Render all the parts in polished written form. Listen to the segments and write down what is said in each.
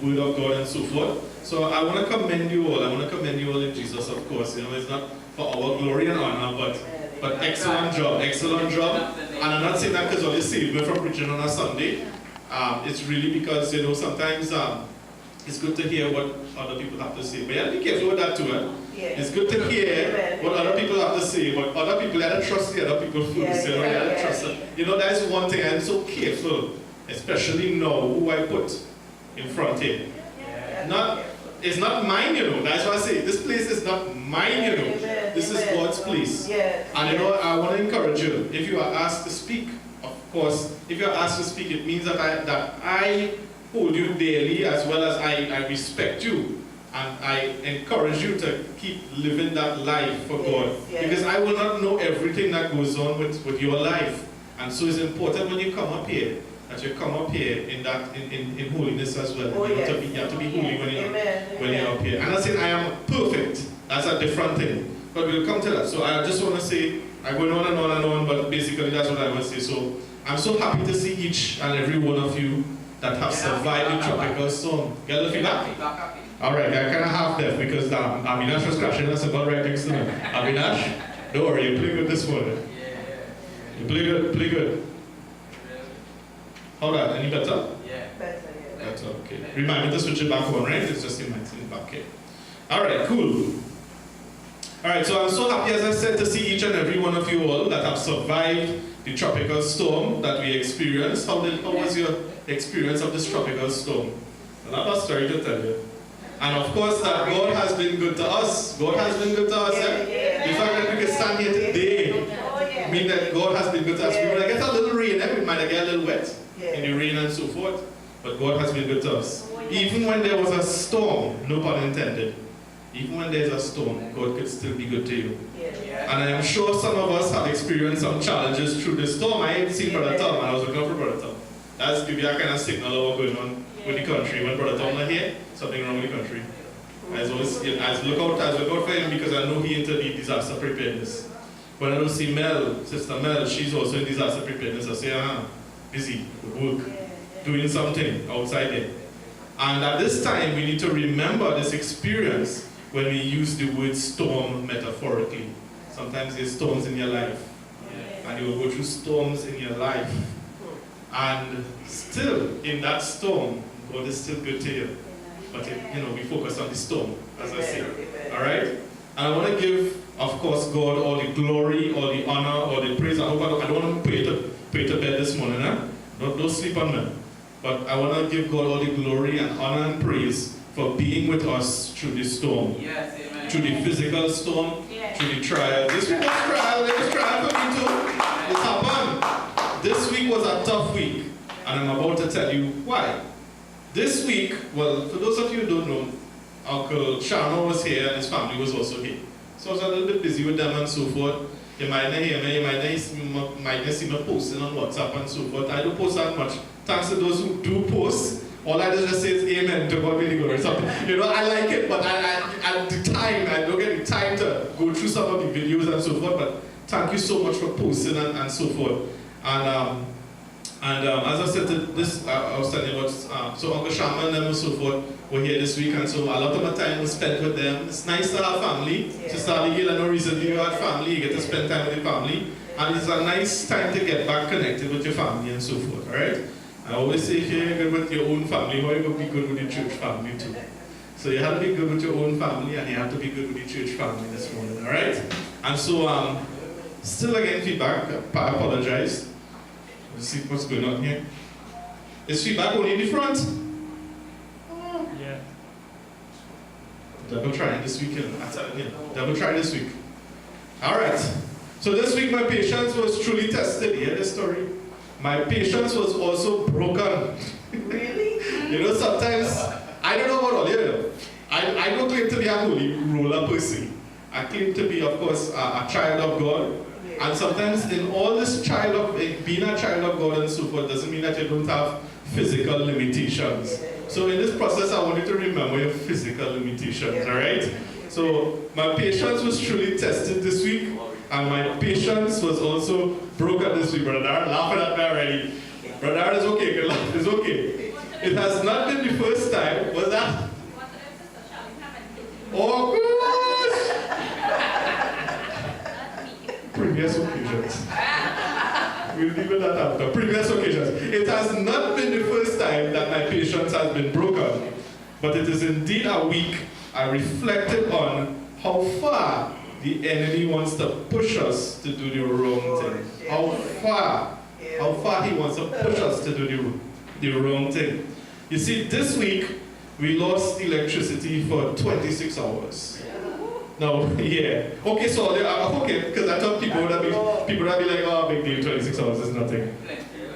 word of God and so forth. So I want to commend you all. I want to commend you all in Jesus, of course. You know, it's not for our glory and honor, but excellent job, excellent job. And I'm not saying that because all you saved me from preaching on a Sunday. It's really because, you know, sometimes it's good to hear what other people have to say. But you have to be careful with that too. It's good to hear what other people have to say, but other people, you have to trust the other people first. You know, you have to trust them. You know, that is one thing I'm so careful, especially now, who I put in front here. It's not mine, you know. That's why I say, this place is not mine, you know. This is God's place. And you know, I want to encourage you, if you are asked to speak, of course, if you are asked to speak, it means that I hold you dearly, as well as I respect you. And I encourage you to keep living that life for God. Because I will not know everything that goes on with your life. And so it's important when you come up here, that you come up here in holiness as well. You have to be holy when you're up here. And I say I am perfect. That's a different thing. But we'll come to that. So I just want to say, I go on and on and on, but basically that's what I want to say. So I'm so happy to see each and every one of you that have survived the tropical storm. Get a little feedback? Alright, I kind of half deaf because Avinash was crashing us about right next to me. Avinash, don't worry, you play good this morning. You play good. Hold on, any better? Better, okay. Remind me to switch it back on, right? It's just in my back here. Alright, cool. Alright, so I'm so happy, as I said, to see each and every one of you all that have survived the tropical storm that we experienced. How was your experience of this tropical storm? Well, I have a story to tell you. And of course, that God has been good to us. God has been good to us. The fact that we can stand here today means that God has been good to us. We might get a little rain, we might get a little wet in the rain and so forth. But God has been good to us. Even when there was a storm, no pun intended, even when there's a storm, God could still be good to you. And I am sure some of us have experienced some challenges through this storm. I ain't seen Brother Tom, and I was looking for Brother Tom. That's give you a kind of signal of what's going on with the country. When Brother Tom not here, something wrong with the country. I look out for him because I know he into the disaster preparedness. When I don't see Mel, Sister Mel, she's also in disaster preparedness. I say, busy with work, doing something outside there. And at this time, we need to remember this experience when we use the word storm metaphorically. Sometimes there's storms in your life, and you will go through storms in your life. And still, in that storm, God is still good to you. But we focus on the storm, as I say. Alright? And I want to give, of course, God all the glory, all the honor, all the praise. I hope I don't want to pray to bed this morning. Don't sleep on me. But I want to give God all the glory and honor and praise for being with us through the storm. Through the physical storm, through the trial. This week was trial. It was trial for me too. It happened. This week was a tough week. And I'm about to tell you why. This week, well, for those of you who don't know, Uncle Sharma was here and his family was also here. So I was a little bit busy with them and so forth. You might not hear me, you might not see me posting on WhatsApp and so forth. I don't post that much. Thanks to those who do post, all I just say is amen to God really good or something. I like it, but at the time, I don't get the time to go through some of the videos and so forth, but thank you so much for posting and so forth. And as I said, I was telling you about, so Uncle Sharma and them and so forth were here this week, and so a lot of my time was spent with them. It's nice to have family. Sister Abigail, I know recently you had family, you get to spend time with your family, and it's a nice time to get back connected with your family and so forth, alright? I always say if you're good with your own family, how are you going to be good with your church family too? So you have to be good with your own family, and you have to be good with your church family this morning, alright? And so, still again feedback, I apologize. Let's see what's going on here. Is feedback only in the front? Yeah. Double try this weekend. Double try this week. Alright. So this week my patience was truly tested. You hear the story? My patience was also broken. Really? Sometimes, I don't know about all you. I don't claim to be a holy roller person. I claim to be, of course, a child of God. And sometimes in all this being a child of God and so forth doesn't mean that you don't have physical limitations. So in this process, I want you to remember your physical limitations, alright? So my patience was truly tested this week, and my patience was also broken this week. Brother Dar, laughing at me already. Brother Dar is okay, good laugh, it's okay. It has not been the first time. Was that? Oh, gosh! Previous occasions. We'll leave it that after. Previous occasions. It has not been the first time that my patience has been broken, but it is indeed a week I reflected on how far the enemy wants to push us to do the wrong thing. How far he wants to push us to do the wrong thing. You see, this week we lost electricity for 26 hours. No, yeah. Okay, so okay, because I thought people would be like, oh, big deal, 26 hours is nothing.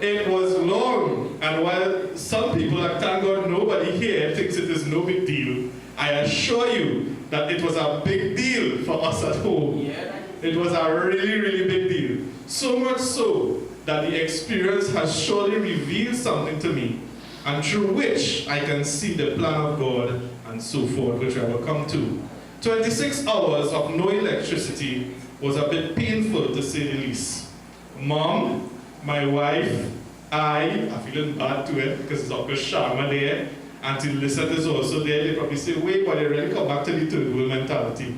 It was long, and while some people, and thank God nobody here thinks it is no big deal, I assure you that it was a big deal for us at home. Yeah. It was a really, really big deal. So much so that the experience has surely revealed something to me, and through which I can see the plan of God and so forth, which I will come to. 26 hours of no electricity was a bit painful, to say the least. Mom, my wife, I'm feeling bad to it because it's Uncle Sharma there. Auntie Lissette is also there. They probably say, wait, but they really come back to the third world mentality.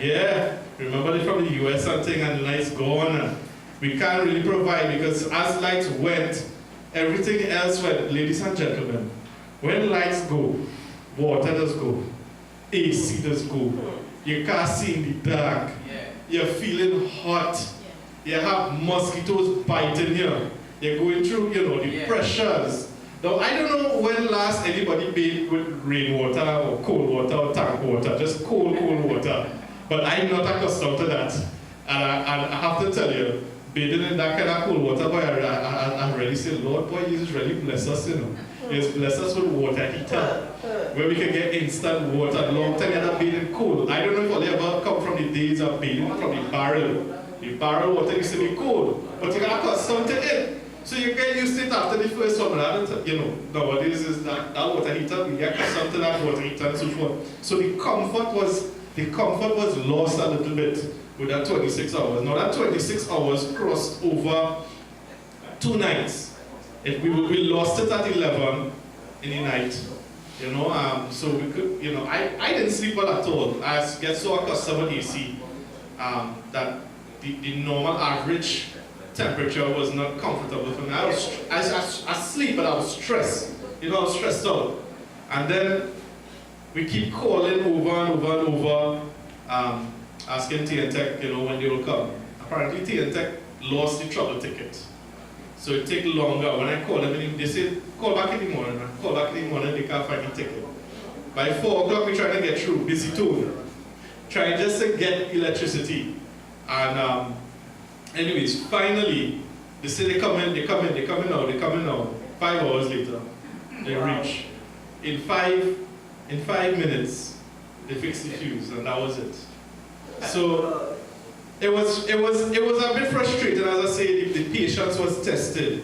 Yeah, remember they from the US and thing, and the lights gone. And we can't really provide because as lights went, everything else went. Ladies and gentlemen, when lights go, water does go. AC does go. You can't see in the dark. You're feeling hot. You have mosquitoes biting you. You're going through, the pressures. Now, I don't know when last anybody bathed with rainwater or cold water or tank water, just cold water. But I'm not accustomed to that. And I have to tell you, bathing in that kind of cold water, boy, I really say, Lord, boy, Jesus really bless us, He's blessed us with water heater, where we can get instant water. Long time you're not bathing cold. I don't know if all ever come from the days of bathing from the barrel. The barrel water used to be cold, but you got accustomed to it. So you get used to it after the first one. Nowadays is that water heater, we get accustomed to that water heater and so forth. So the comfort was lost a little bit with that 26 hours. Now that 26 hours crossed over 2 nights. We lost it at 11 in the night, so we could, I didn't sleep well at all. I get so accustomed with AC that the normal average temperature was not comfortable for me. I was asleep, but I was stressed. I was stressed out. And then we keep calling over and over and over, asking TNTech, when they will come. Apparently TNTech lost the trouble ticket. So it takes longer. When I call them, they say, call back in the morning. I call back in the morning, they can't find the ticket. By 4 o'clock, we're trying to get through, busy too. Trying just to get electricity. And anyways, finally, they say they're coming now. 5 hours later, they reach. In 5 minutes, they fixed the fuse, and that was it. So it was a bit frustrating, as I say, the patience was tested.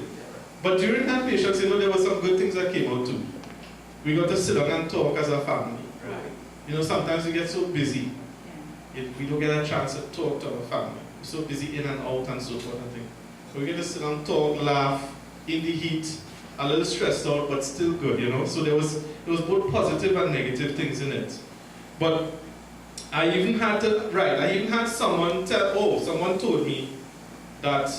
But during that patience, there were some good things that came out too. We got to sit down and talk as a family. Right. Sometimes we get so busy, we don't get a chance to talk to our family. We're so busy in and out and so forth and things. So we get to sit down, talk, laugh, in the heat, a little stressed out, but still good, So there was both positive and negative things in it. But I even had someone someone told me that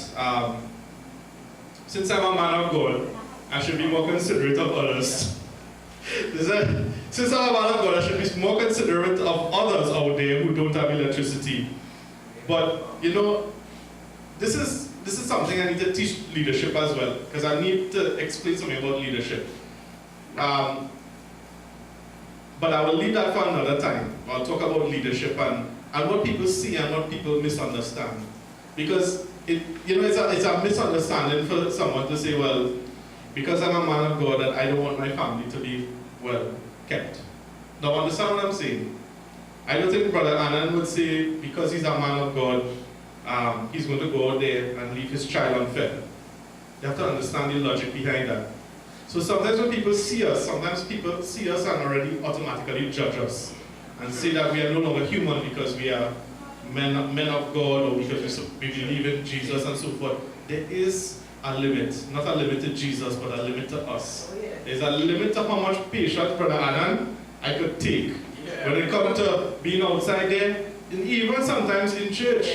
since I'm a man of God, I should be more considerate of others. Since I'm a man of God, I should be more considerate of others out there who don't have electricity. But, this is something I need to teach leadership as well, because I need to explain something about leadership. But I will leave that for another time. I'll talk about leadership and what people see and what people misunderstand. Because it's a misunderstanding for someone to say, well, because I'm a man of God, that I don't want my family to be well kept. Now understand what I'm saying? I don't think Brother Anand would say because he's a man of God, he's going to go out there and leave his child unfed. You have to understand the logic behind that. So sometimes when people see us, and already automatically judge us and say that we are no longer human because we are men of God or because we believe in Jesus and so forth. There is a limit. Not a limit to Jesus, but a limit to us. Oh, yeah. There's a limit to how much patience, Brother Adam, I could take. Yeah. When it comes to being outside there, and even sometimes in church,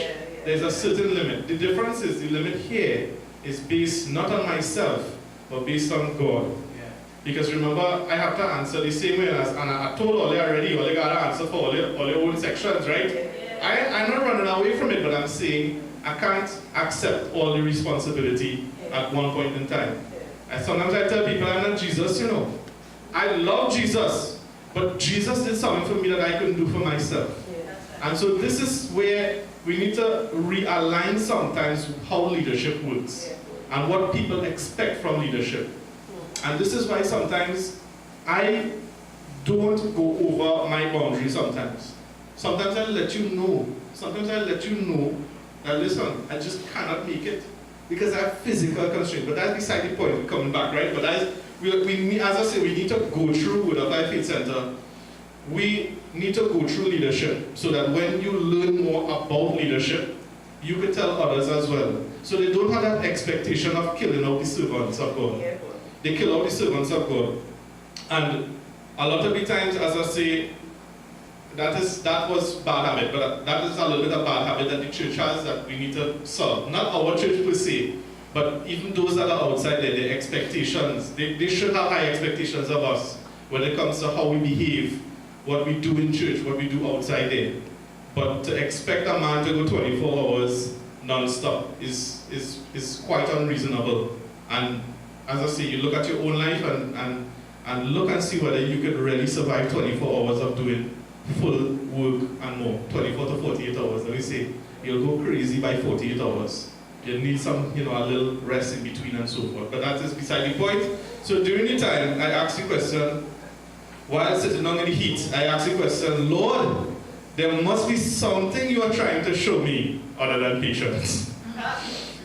there's a certain limit. The difference is the limit here is based not on myself, but based on God. Yeah. Because remember, I have to answer the same way as, and I told Ole already, Ole got to answer for all your own sections, right? Yeah. I'm not running away from it, but I'm saying I can't accept all the responsibility at one point in time. And sometimes I tell people I'm not Jesus, you know. I love Jesus, but Jesus did something for me that I couldn't do for myself. And so this is where we need to realign sometimes how leadership works and what people expect from leadership. And this is why sometimes I don't go over my boundary sometimes. Sometimes I'll let you know. Sometimes I'll let you know that, listen, I just cannot make it because I have physical constraints. But that's beside the point, we're coming back, right? But as I say, we need to go through with a Life Faith Center. We need to go through leadership so that when you learn more about leadership, you can tell others as well. So they don't have that expectation of killing out the servants of God. They kill out the servants of God. And a lot of the times, as I say, that was bad habit, but that is a little bit of bad habit that the church has that we need to solve. Not our church per se, but even those that are outside there, their expectations, they should have high expectations of us when it comes to how we behave, what we do in church, what we do outside there. But to expect a man to go 24 hours non-stop is quite unreasonable. And as I say, you look at your own life and look and see whether you could really survive 24 hours of doing full work and more, 24 to 48 hours. Let me say, you'll go crazy by 48 hours. You'll need some, a little rest in between and so forth. But that is beside the point. So during the time, I asked the question, while sitting down in the heat, I asked the question, Lord, there must be something you are trying to show me other than patience.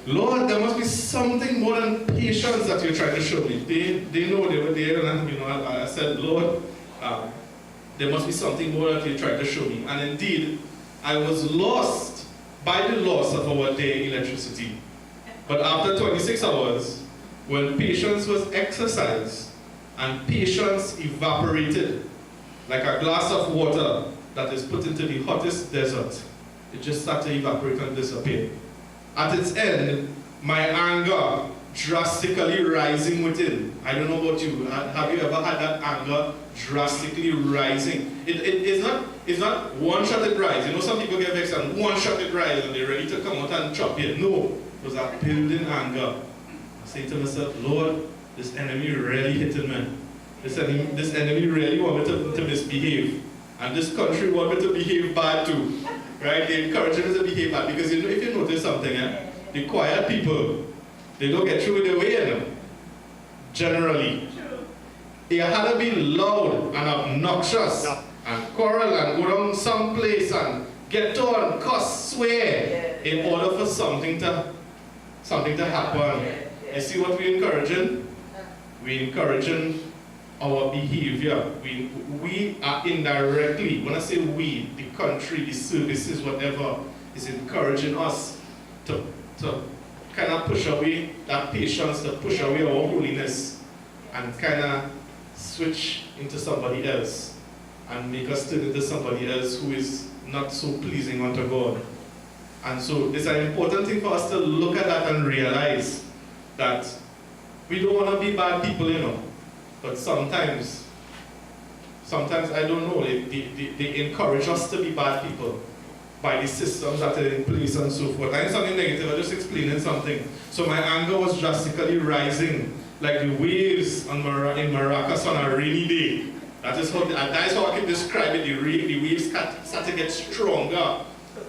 Lord, there must be something more than patience that you're trying to show me. They know they were there, and I said, Lord, there must be something more that you're trying to show me. And indeed, I was lost by the loss of our day electricity. But after 26 hours, when patience was exercised and patience evaporated like a glass of water that is put into the hottest desert, it just started to evaporate and disappear. At its end, my anger drastically rising within. I don't know about you. Have you ever had that anger drastically rising? It's not one shot it rise. Some people get vexed and one shot it rise and they're ready to come out and chop it. No, it was a building anger. I say to myself, Lord, this enemy really hitting me. This enemy really want me to misbehave. And this country want me to behave bad too. Right? They encourage me to behave bad. Because if you notice something, the quiet people, they don't get through their way, generally. They had to be loud and obnoxious and quarrel and go down someplace and get on, cuss, swear, in order for something to happen. You see what we're encouraging? We're encouraging our behavior. We are indirectly, when I say we, the country, the services, whatever, is encouraging us to kind of push away that patience, to push away our holiness, and kind of switch into somebody else, and make us turn into somebody else who is not so pleasing unto God. And so it's an important thing for us to look at that and realize that we don't want to be bad people, but sometimes I don't know, they encourage us to be bad people by the systems that are in place and so forth. I ain't something negative, I'm just explaining something. So my anger was drastically rising, like the waves in Maracas on a rainy day. That is how I can describe it. The waves start to get stronger.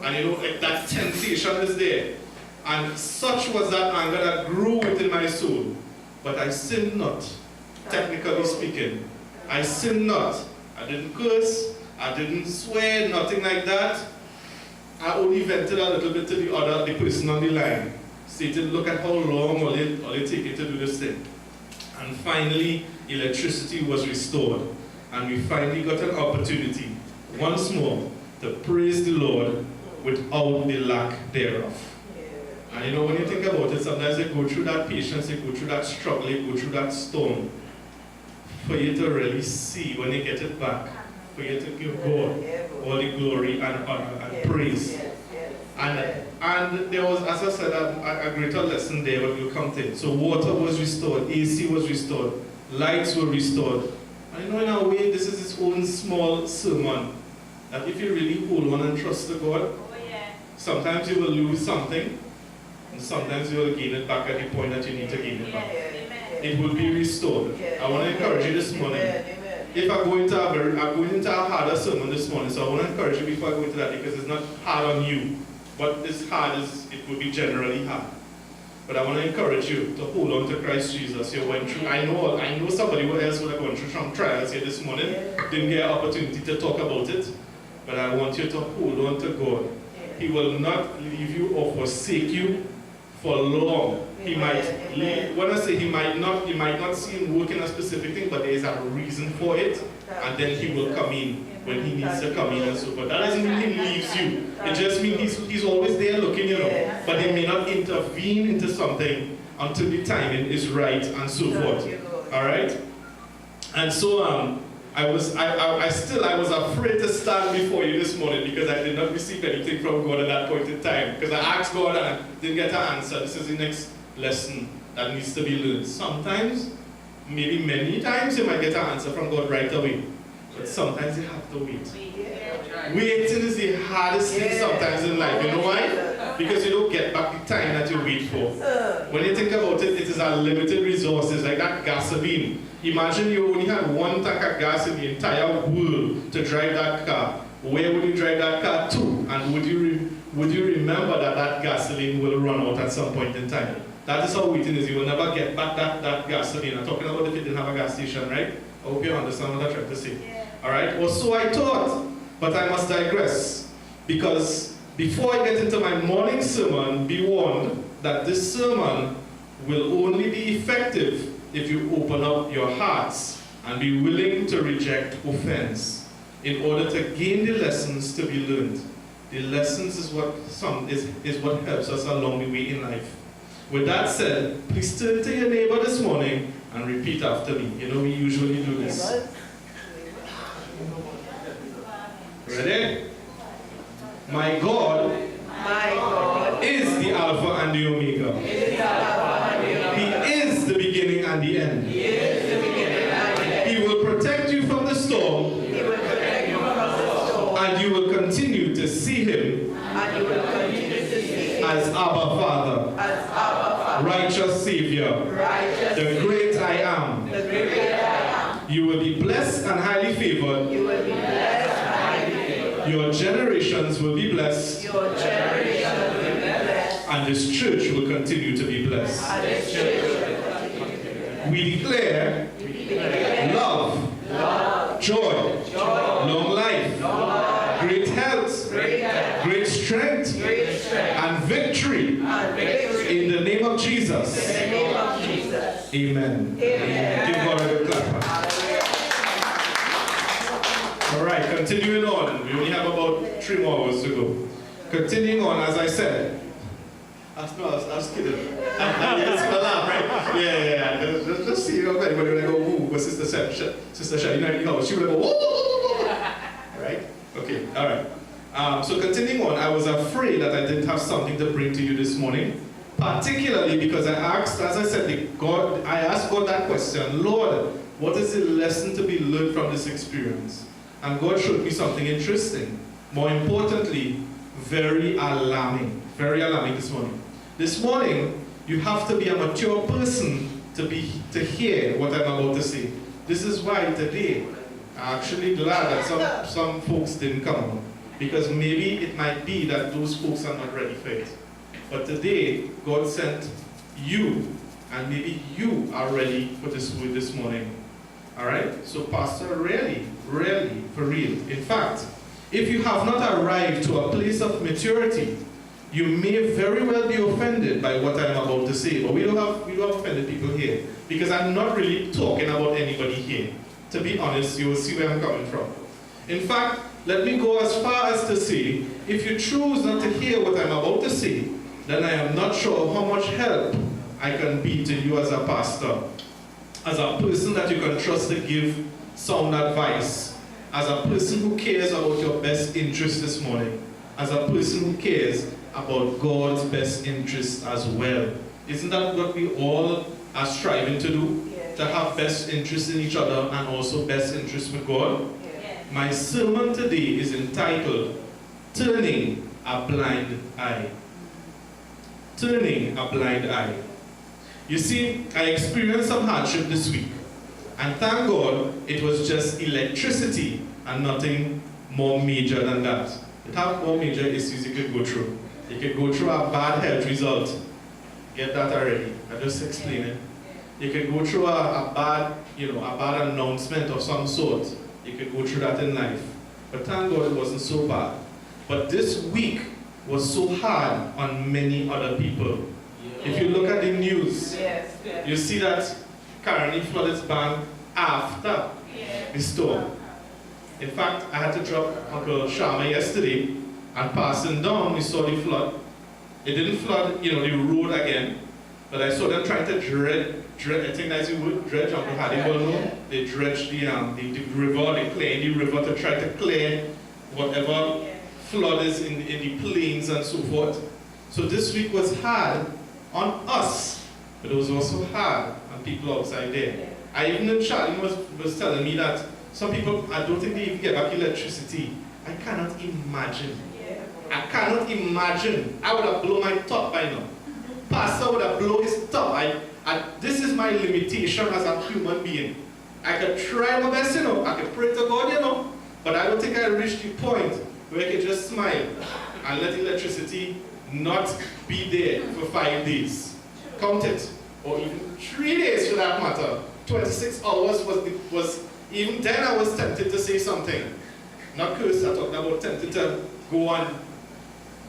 And like that temptation is there. And such was that anger that grew within my soul. But I sinned not, technically speaking. I sinned not. I didn't curse, I didn't swear, nothing like that. I only vented a little bit to the person on the line, stated, look at how long will it take you to do this thing. And finally, electricity was restored. And we finally got an opportunity, once more, to praise the Lord without the lack thereof. And you know, when you think about it, sometimes you go through that patience, you go through that struggle, you go through that storm, for you to really see when you get it back, for you to give God all the glory and honor and praise. And there was, as I said, a greater lesson there when you come in. So water was restored, AC was restored, lights were restored. And you know, in a way, this is its own small sermon. That if you really hold on and trust the God, sometimes you will lose something, and sometimes you will gain it back at the point that you need to gain it back. It will be restored. I want to encourage you this morning. If I'm going into a harder sermon this morning, so I want to encourage you before I go into that, because it's not hard on you, but it's hard as it will be generally hard. But I want to encourage you to hold on to Christ Jesus. You went through. I know somebody else would have gone through some trials here this morning. Didn't get an opportunity to talk about it. But I want you to hold on to God. He will not leave you or forsake you for long. He might leave. When I say he might not see him working a specific thing, but there is a reason for it. And then he will come in when he needs to come in and so forth. That doesn't mean he leaves you. It just means he's always there looking, you know. But he may not intervene into something until the timing is right and so forth. Alright? And so I was afraid to stand before you this morning because I did not receive anything from God at that point in time. Because I asked God and I didn't get an answer. This is the next lesson that needs to be learned. Sometimes, maybe many times, you might get an answer from God right away. But sometimes you have to wait. Waiting is the hardest thing sometimes in life. You know why? Because you don't get back the time that you wait for. When you think about it, it is a limited resource. It's like that gasoline. Imagine you only had one tank of gas in the entire world to drive that car. Where would you drive that car to? And would you remember that gasoline will run out at some point in time? That is how waiting is. You will never get back that gasoline. I'm talking about if you didn't have a gas station, right? I hope you understand what I'm trying to say. Alright? Well, so I thought, but I must digress. Because before I get into my morning sermon, be warned that this sermon will only be effective if you open up your hearts and be willing to reject offense in order to gain the lessons to be learned. The lessons is what helps us along the way in life. With that said, please turn to your neighbor this morning and repeat after me. You know, we usually do this. Ready? My God is the Alpha and the Omega. He is the beginning and the end. He will protect you from the storm. And you will continue to see him as Abba Father, righteous Savior, the great I am. You will be blessed and highly favored. Your generations will be blessed. And this church will continue to be blessed. We declare love, joy, long life, great health, great strength, and victory in the name of Jesus. Amen. Give God a good clap. All right, continuing on. We only have about 3 more hours to go. Continuing on, as I said. I was kidding. Yes, you laugh, right? Yeah. Just see, you know, anybody when I go, ooh, but Sister Shah, you know, she would go, whoa. Right? Okay, all right. So continuing on, I was afraid that I didn't have something to bring to you this morning, particularly because I asked, as I said, I asked God that question, Lord, what is the lesson to be learned from this experience? And God showed me something interesting. More importantly, very alarming this morning. This morning, you have to be a mature person to hear what I'm about to say. This is why today, I'm actually glad that some folks didn't come, because maybe it might be that those folks are not ready for it. But today, God sent you, and maybe you are ready for this word this morning. Alright? So Pastor, really, for real. In fact, if you have not arrived to a place of maturity, you may very well be offended by what I'm about to say. But we don't have offended people here, because I'm not really talking about anybody here. To be honest, you will see where I'm coming from. In fact, let me go as far as to say, if you choose not to hear what I'm about to say, then I am not sure how much help I can be to you as a pastor, as a person that you can trust to give sound advice, as a person who cares about your best interest this morning, as a person who cares about God's best interest as well. Isn't that what we all are striving to do? Yes. To have best interest in each other and also best interest with God? Yes. My sermon today is entitled, Turning a Blind Eye. Turning a Blind Eye. You see, I experienced some hardship this week. And thank God, it was just electricity and nothing more major than that. It had more major issues you could go through. You could go through a bad health result. Get that already. I just explained it. You could go through a bad announcement of some sort. You could go through that in life. But thank God it wasn't so bad. But this week was so hard on many other people. If you look at the news, you see that currently flooded bank after the storm. In fact, I had to drop Uncle Sharma yesterday, and passing down, we saw the flood. It didn't flood, the road again, but I saw them trying to dredge, I think that's the word, dredge, Uncle Hadi will know. They dredged the river, they cleared the river to try to clear whatever flood is in the plains and so forth. So this week was hard on us, but it was also hard on people outside there. I even know Charlie was telling me that some people, I don't think they even get back electricity. I cannot imagine. I cannot imagine. I would have blown my top by now. Pastor would have blown his top. This is my limitation as a human being. I could try my best, I could pray to God, but I don't think I reached the point where I could just smile and let electricity not be there for 5 days. Count it. Or even 3 days for that matter. 26 hours was even then I was tempted to say something. Not curse, I talked about tempted to go and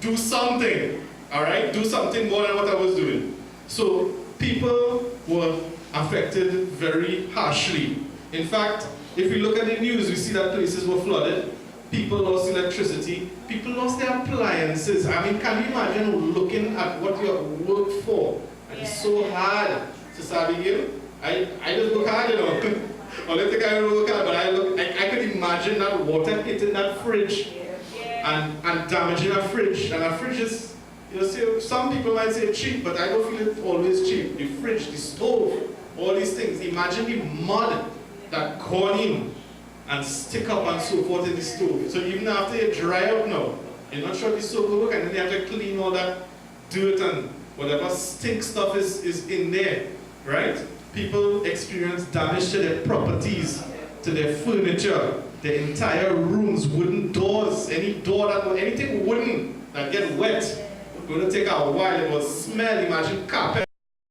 do something. Alright? Do something more than what I was doing. So people were affected very harshly. In fact, if we look at the news, we see that places were flooded. People lost electricity. People lost their appliances. I mean, can you imagine looking at what you have worked for? And it's so hard. Sister Abigail, I just work hard, I don't think I work hard, but I could imagine that water hitting that fridge and damaging a fridge. And a fridge is, see, some people might say cheap, but I don't feel it's always cheap. The fridge, the stove, all these things. Imagine the mud that got in and stick up and so forth in the stove. So even after you dry out now, you're not sure the stove will work, and then you have to clean all that dirt and whatever stink stuff is in there, right? People experience damage to their properties, to their furniture, their entire rooms, wooden doors, anything wooden that get wet. It's going to take a while. It will smell. Imagine carpet.